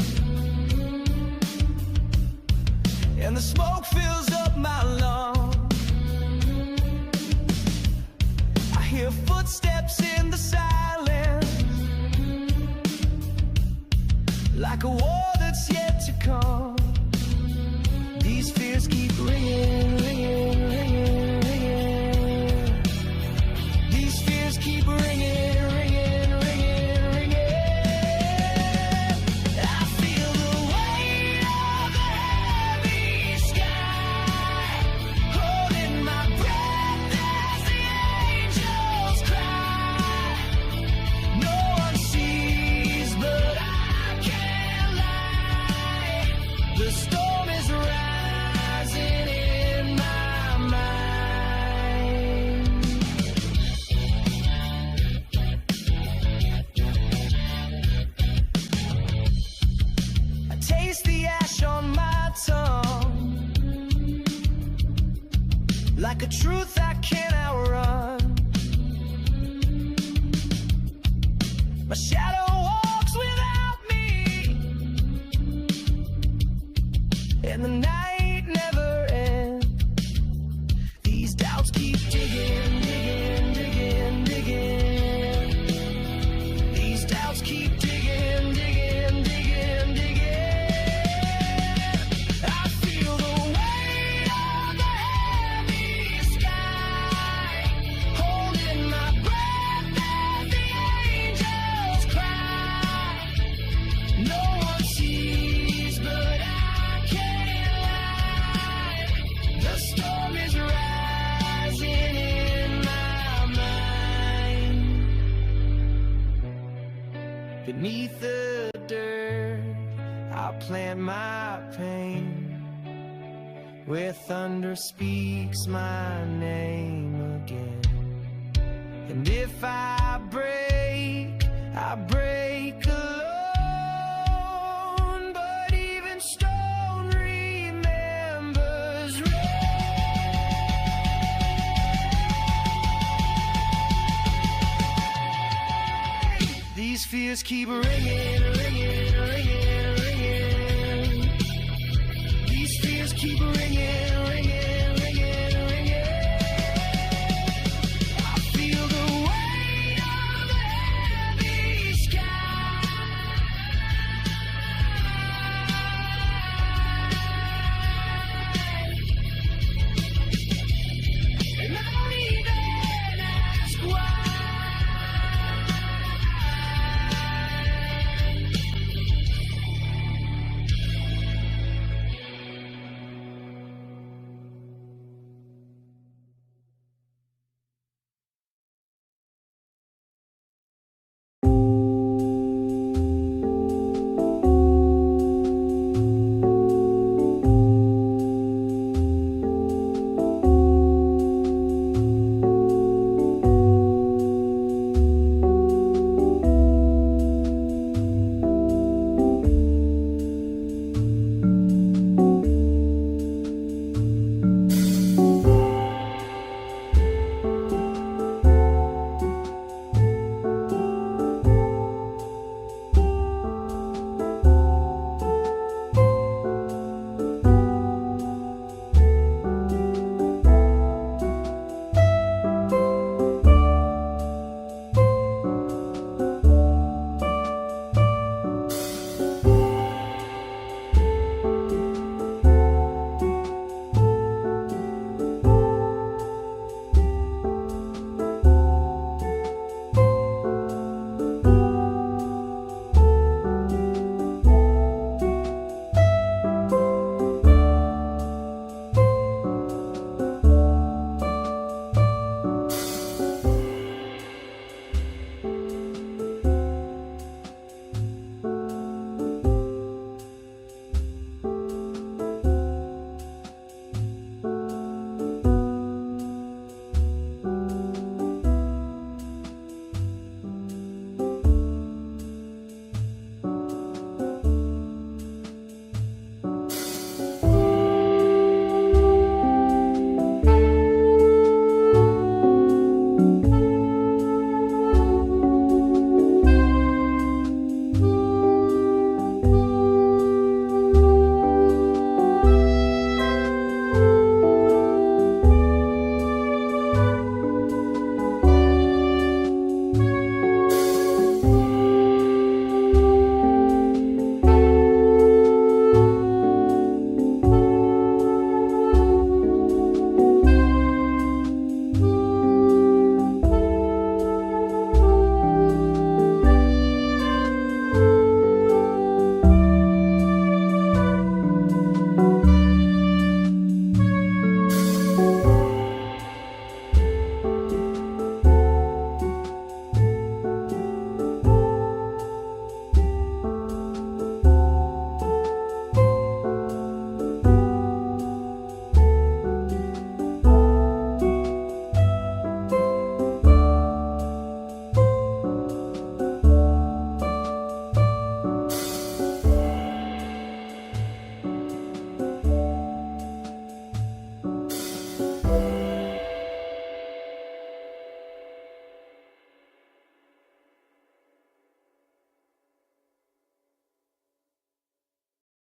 and the smoke fills up my lungs. I hear footsteps in the silence, like a war that's yet to come. These fears keep ringing, ringing, ringing, ringing. These fears keep ringing, ringing, ringing, ringing. I feel the weight of the heavy sky, holding my breath as the angels cry. No one sees, but I can't lie. The storm is rising in my mind. I taste the ash on my tongue, like a truth I can't outrun. My shadow walks without me, and the night never ends. These doubts keep digging, digging, digging, digging. These doubts keep digging, digging, digging, digging. I feel the weight of the heavy sky, holding my breath as the angels cry. No one sees, but I can't lie. The storm is rising in my mind. Beneath the dirt, I plant my pain, where thunder speaks my name again. And if I break alone, but even stone remembers rain. These fears keep ringing, ringing, ringing, ringing. These fears keep ringing,